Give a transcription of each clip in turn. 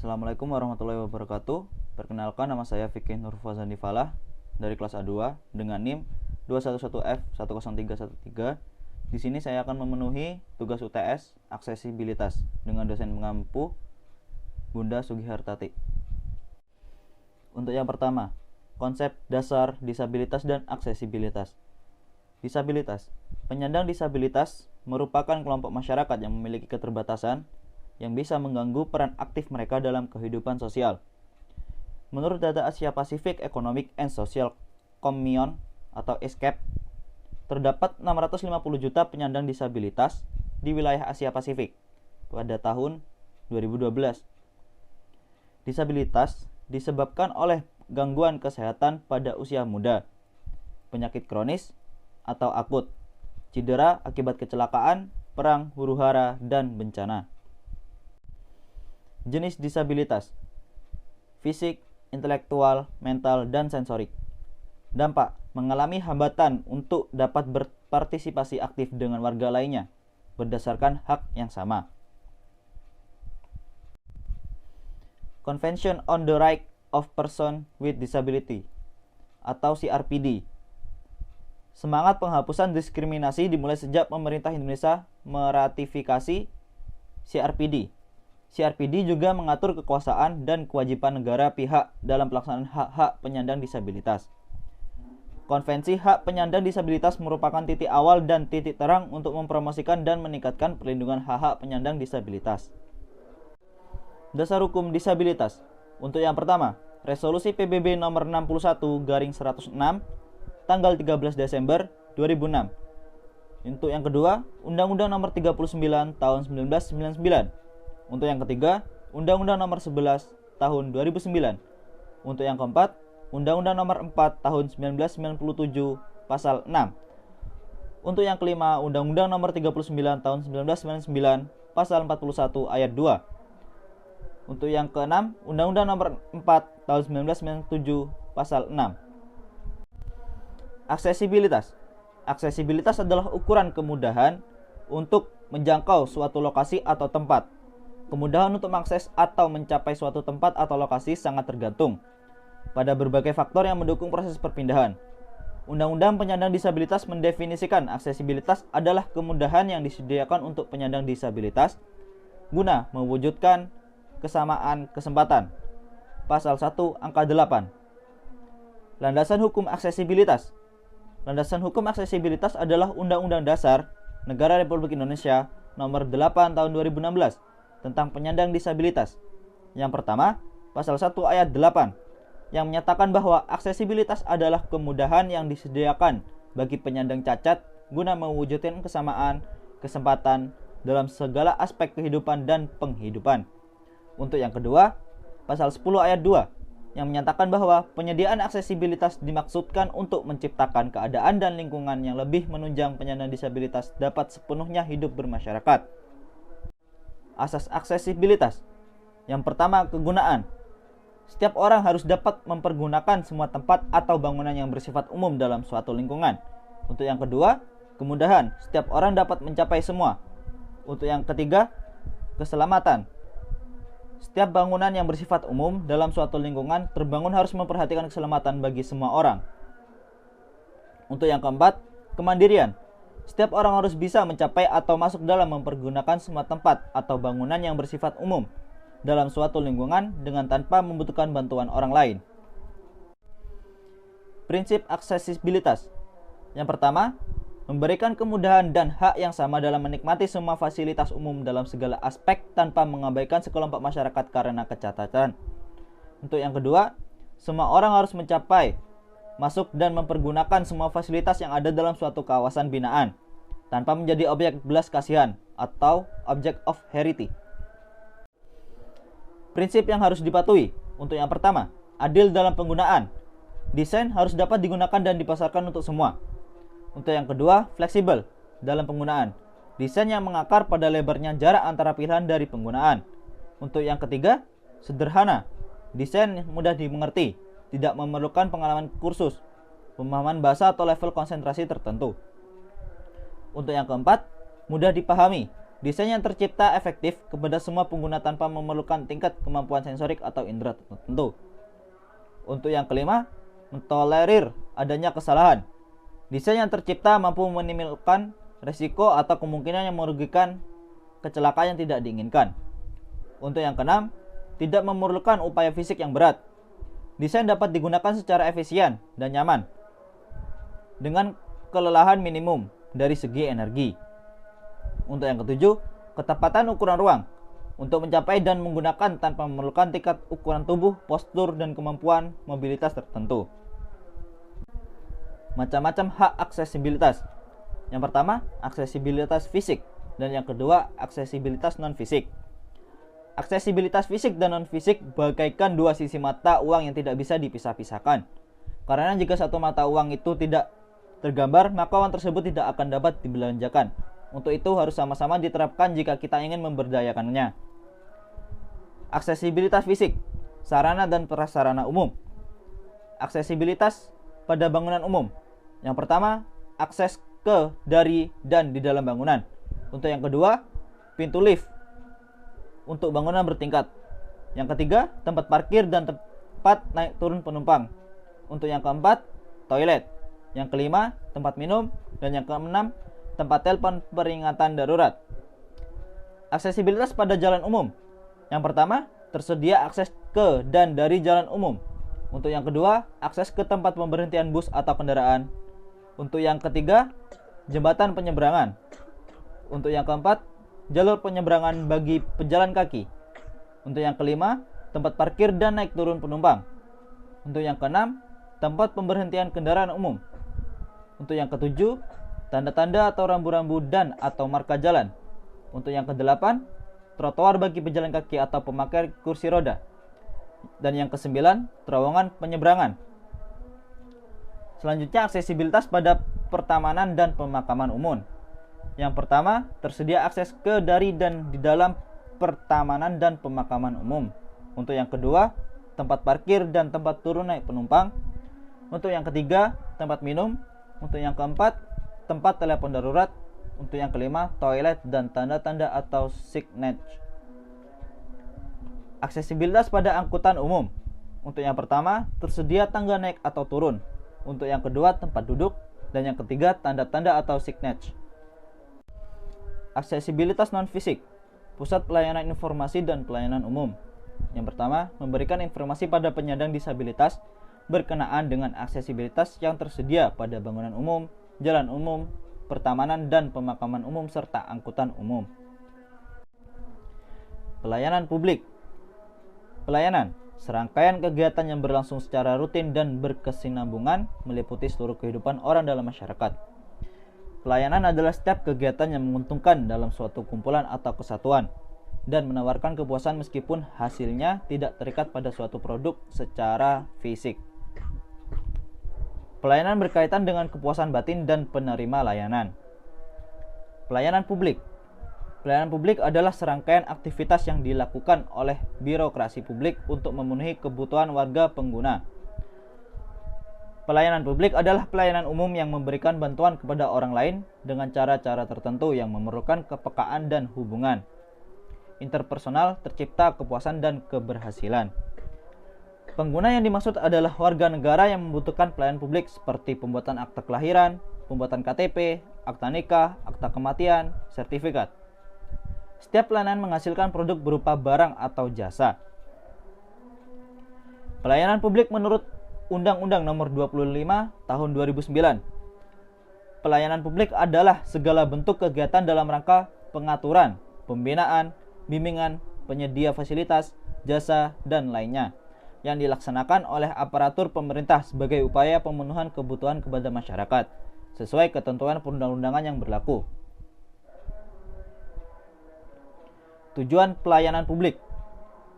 Assalamualaikum warahmatullahi wabarakatuh. Perkenalkan, nama saya Fikih Nurfazani Falah dari kelas A2 dengan NIM 211F10313. Di sini saya akan memenuhi tugas UTS aksesibilitas dengan dosen pengampu Bunda Sugihartati. Untuk yang pertama, konsep dasar disabilitas dan aksesibilitas. Disabilitas. Penyandang disabilitas merupakan kelompok masyarakat yang memiliki keterbatasan yang bisa mengganggu peran aktif mereka dalam kehidupan sosial. Menurut data Asia Pacific Economic and Social Commission atau ESCAP, terdapat 650 juta penyandang disabilitas di wilayah Asia Pasifik pada tahun 2012. Disabilitas disebabkan oleh gangguan kesehatan pada usia muda, penyakit kronis atau akut, cedera akibat kecelakaan, perang, huru-hara, dan bencana. Jenis disabilitas: fisik, intelektual, mental, dan sensorik. Dampak: mengalami hambatan untuk dapat berpartisipasi aktif dengan warga lainnya berdasarkan hak yang sama. Convention on the Right of Persons with Disability atau CRPD. Semangat penghapusan diskriminasi dimulai sejak pemerintah Indonesia meratifikasi CRPD. CRPD juga mengatur kekuasaan dan kewajiban negara pihak dalam pelaksanaan hak-hak penyandang disabilitas. Konvensi Hak Penyandang Disabilitas merupakan titik awal dan titik terang untuk mempromosikan dan meningkatkan perlindungan hak-hak penyandang disabilitas. Dasar hukum disabilitas. Untuk yang pertama, Resolusi PBB nomor 61/106 tanggal 13 Desember 2006. Untuk yang kedua, Undang-Undang nomor 39 tahun 1999. Untuk yang ketiga, Undang-Undang nomor 11 tahun 2009. Untuk yang keempat, Undang-Undang nomor 4 tahun 1997 pasal 6. Untuk yang kelima, Undang-Undang nomor 39 tahun 1999 pasal 41 ayat 2. Untuk yang keenam, Undang-Undang nomor 4 tahun 1997 pasal 6. Aksesibilitas. Aksesibilitas adalah ukuran kemudahan untuk menjangkau suatu lokasi atau tempat. Kemudahan untuk mengakses atau mencapai suatu tempat atau lokasi sangat tergantung pada berbagai faktor yang mendukung proses perpindahan. Undang-Undang Penyandang Disabilitas mendefinisikan aksesibilitas adalah kemudahan yang disediakan untuk penyandang disabilitas guna mewujudkan kesamaan kesempatan. Pasal 1 angka 8. Landasan hukum aksesibilitas. Landasan hukum aksesibilitas adalah Undang-Undang Dasar Negara Republik Indonesia nomor 8 tahun 2016 tentang penyandang disabilitas. Yang pertama, pasal 1 ayat 8 yang menyatakan bahwa aksesibilitas adalah kemudahan yang disediakan bagi penyandang cacat guna mewujudkan kesamaan kesempatan dalam segala aspek kehidupan dan penghidupan. Untuk yang kedua, pasal 10 ayat 2 yang menyatakan bahwa penyediaan aksesibilitas dimaksudkan untuk menciptakan keadaan dan lingkungan yang lebih menunjang penyandang disabilitas dapat sepenuhnya hidup bermasyarakat. Asas aksesibilitas. Yang pertama, kegunaan. Setiap orang harus dapat mempergunakan semua tempat atau bangunan yang bersifat umum dalam suatu lingkungan. Untuk yang kedua, kemudahan. Setiap orang dapat mencapai semua. Untuk yang ketiga, keselamatan. Setiap bangunan yang bersifat umum dalam suatu lingkungan terbangun harus memperhatikan keselamatan bagi semua orang. Untuk yang keempat, kemandirian. Setiap orang harus bisa mencapai atau masuk dalam mempergunakan semua tempat atau bangunan yang bersifat umum dalam suatu lingkungan dengan tanpa membutuhkan bantuan orang lain. Prinsip aksesibilitas. Yang pertama, memberikan kemudahan dan hak yang sama dalam menikmati semua fasilitas umum dalam segala aspek tanpa mengabaikan sekelompok masyarakat karena kecacatan. Untuk yang kedua, semua orang harus mencapai, masuk dan mempergunakan semua fasilitas yang ada dalam suatu kawasan binaan tanpa menjadi objek belas kasihan atau object of charity. Prinsip yang harus dipatuhi. Untuk yang pertama, adil dalam penggunaan. Desain harus dapat digunakan dan dipasarkan untuk semua. Untuk yang kedua, fleksibel dalam penggunaan. Desain yang mengakar pada lebarnya jarak antara pilihan dari penggunaan. Untuk yang ketiga, sederhana. Desain mudah dimengerti, tidak memerlukan pengalaman kursus, pemahaman bahasa atau level konsentrasi tertentu. Untuk yang keempat, mudah dipahami. Desain yang tercipta efektif kepada semua pengguna tanpa memerlukan tingkat kemampuan sensorik atau indera tertentu. Untuk yang kelima, mentolerir adanya kesalahan. Desain yang tercipta mampu meminimalkan risiko atau kemungkinan yang merugikan kecelakaan yang tidak diinginkan. Untuk yang keenam, tidak memerlukan upaya fisik yang berat. Desain dapat digunakan secara efisien dan nyaman dengan kelelahan minimum dari segi energi. Untuk yang ketujuh, ketepatan ukuran ruang untuk mencapai dan menggunakan tanpa memerlukan tingkat ukuran tubuh, postur, dan kemampuan mobilitas tertentu. Macam-macam hak aksesibilitas. Yang pertama, aksesibilitas fisik, dan yang kedua, aksesibilitas non-fisik. Aksesibilitas fisik dan non-fisik bagaikan dua sisi mata uang yang tidak bisa dipisah-pisahkan. Karena jika satu mata uang itu tidak tergambar, maka uang tersebut tidak akan dapat dibelanjakan. Untuk itu harus sama-sama diterapkan jika kita ingin memberdayakannya. Aksesibilitas fisik, sarana dan prasarana umum. Aksesibilitas pada bangunan umum. Yang pertama, akses ke, dari, dan di dalam bangunan. Untuk yang kedua, pintu lift untuk bangunan bertingkat. Yang ketiga, tempat parkir dan tempat naik turun penumpang. Untuk yang keempat, toilet. Yang kelima, tempat minum. Dan yang keenam, tempat telepon peringatan darurat. Aksesibilitas pada jalan umum. Yang pertama, tersedia akses ke dan dari jalan umum. Untuk yang kedua, akses ke tempat pemberhentian bus atau kendaraan. Untuk yang ketiga, jembatan penyeberangan. Untuk yang keempat, jalur penyeberangan bagi pejalan kaki. Untuk yang kelima, tempat parkir dan naik turun penumpang. Untuk yang keenam, tempat pemberhentian kendaraan umum. Untuk yang ketujuh, tanda-tanda atau rambu-rambu dan atau marka jalan. Untuk yang kedelapan, trotoar bagi pejalan kaki atau pemakai kursi roda. Dan yang kesembilan, terowongan penyeberangan. Selanjutnya, aksesibilitas pada pertamanan dan pemakaman umum. Yang pertama, tersedia akses ke, dari, dan di dalam pertamanan dan pemakaman umum. Untuk yang kedua, tempat parkir dan tempat turun naik penumpang. Untuk yang ketiga, tempat minum. Untuk yang keempat, tempat telepon darurat. Untuk yang kelima, toilet dan tanda-tanda atau signage. Aksesibilitas pada angkutan umum. Untuk yang pertama, tersedia tangga naik atau turun. Untuk yang kedua, tempat duduk. Dan yang ketiga, tanda-tanda atau signage. Aksesibilitas non-fisik, pusat pelayanan informasi dan pelayanan umum. Yang pertama, memberikan informasi pada penyandang disabilitas berkenaan dengan aksesibilitas yang tersedia pada bangunan umum, jalan umum, pertamanan dan pemakaman umum serta angkutan umum. Pelayanan publik. Pelayanan, serangkaian kegiatan yang berlangsung secara rutin dan berkesinambungan meliputi seluruh kehidupan orang dalam masyarakat. Pelayanan adalah setiap kegiatan yang menguntungkan dalam suatu kumpulan atau kesatuan dan menawarkan kepuasan meskipun hasilnya tidak terikat pada suatu produk secara fisik. Pelayanan berkaitan dengan kepuasan batin dan penerima layanan. Pelayanan publik. Pelayanan publik adalah serangkaian aktivitas yang dilakukan oleh birokrasi publik untuk memenuhi kebutuhan warga pengguna. Pelayanan publik adalah pelayanan umum yang memberikan bantuan kepada orang lain dengan cara-cara tertentu yang memerlukan kepekaan dan hubungan interpersonal, tercipta kepuasan dan keberhasilan. Pengguna yang dimaksud adalah warga negara yang membutuhkan pelayanan publik seperti pembuatan akta kelahiran, pembuatan KTP, akta nikah, akta kematian, sertifikat. Setiap pelayanan menghasilkan produk berupa barang atau jasa. Pelayanan publik menurut Undang-Undang Nomor 25 Tahun 2009. Pelayanan publik adalah segala bentuk kegiatan dalam rangka pengaturan, pembinaan, bimbingan, penyedia fasilitas, jasa, dan lainnya yang dilaksanakan oleh aparatur pemerintah sebagai upaya pemenuhan kebutuhan kepada masyarakat sesuai ketentuan perundang-undangan yang berlaku. Tujuan pelayanan publik: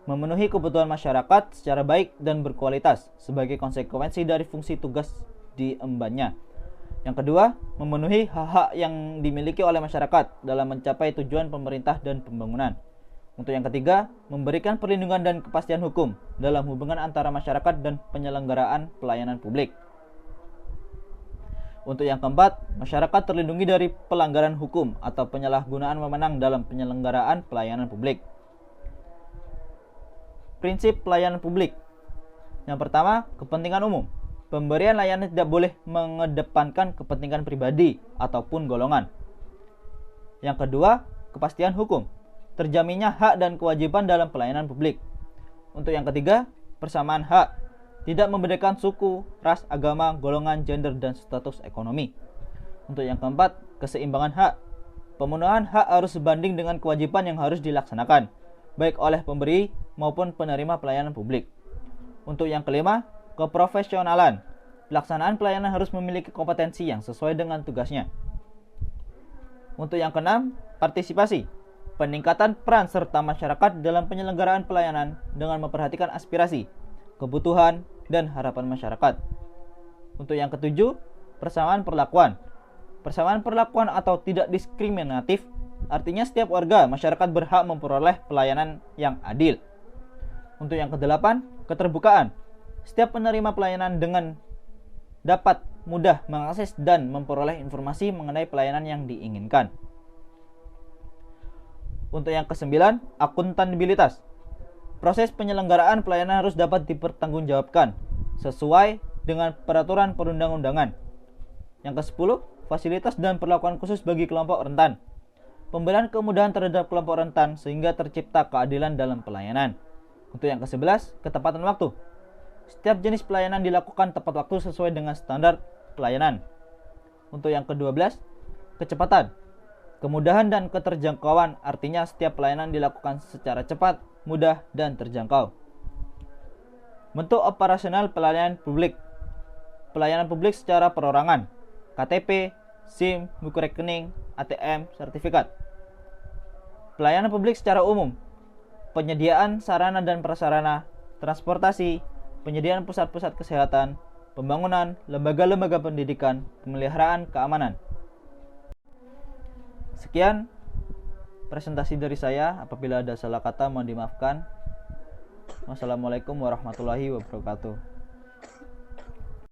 memenuhi kebutuhan masyarakat secara baik dan berkualitas sebagai konsekuensi dari fungsi tugas diembannya. Yang kedua, memenuhi hak-hak yang dimiliki oleh masyarakat dalam mencapai tujuan pemerintah dan pembangunan. Untuk yang ketiga, memberikan perlindungan dan kepastian hukum dalam hubungan antara masyarakat dan penyelenggaraan pelayanan publik. Untuk yang keempat, masyarakat terlindungi dari pelanggaran hukum atau penyalahgunaan wewenang dalam penyelenggaraan pelayanan publik. Prinsip pelayanan publik. Yang pertama, kepentingan umum. Pemberian layanan tidak boleh mengedepankan kepentingan pribadi ataupun golongan. Yang kedua, kepastian hukum. Terjaminnya hak dan kewajiban dalam pelayanan publik. Untuk yang ketiga, persamaan hak. Tidak membedakan suku, ras, agama, golongan, gender, dan status ekonomi. Untuk yang keempat, keseimbangan hak. Pemenuhan hak harus sebanding dengan kewajiban yang harus dilaksanakan, baik oleh pemberi maupun penerima pelayanan publik. Untuk yang kelima, keprofesionalan. Pelaksanaan pelayanan harus memiliki kompetensi yang sesuai dengan tugasnya. Untuk yang keenam, partisipasi. Peningkatan peran serta masyarakat dalam penyelenggaraan pelayanan dengan memperhatikan aspirasi, kebutuhan, dan harapan masyarakat. Untuk yang ketujuh, persamaan perlakuan. Persamaan perlakuan atau tidak diskriminatif artinya setiap warga masyarakat berhak memperoleh pelayanan yang adil. Untuk yang kedelapan, keterbukaan. Setiap penerima pelayanan dengan dapat mudah mengakses dan memperoleh informasi mengenai pelayanan yang diinginkan. Untuk yang kesembilan, akuntabilitas. Proses penyelenggaraan pelayanan harus dapat dipertanggungjawabkan sesuai dengan peraturan perundang-undangan. Yang ke-10, fasilitas dan perlakuan khusus bagi kelompok rentan. Pemberian kemudahan terhadap kelompok rentan sehingga tercipta keadilan dalam pelayanan. Untuk yang ke-11, ketepatan waktu. Setiap jenis pelayanan dilakukan tepat waktu sesuai dengan standar pelayanan. Untuk yang ke-12, kecepatan. Kemudahan dan keterjangkauan artinya setiap pelayanan dilakukan secara cepat, mudah, dan terjangkau. Bentuk operasional pelayanan publik. Pelayanan publik secara perorangan, KTP, SIM, buku rekening, ATM, sertifikat. Pelayanan publik secara umum. Penyediaan sarana dan prasarana, transportasi, penyediaan pusat-pusat kesehatan, pembangunan, lembaga-lembaga pendidikan, pemeliharaan keamanan. Sekian presentasi dari saya. Apabila ada salah kata mohon dimaafkan. Wassalamualaikum warahmatullahi wabarakatuh.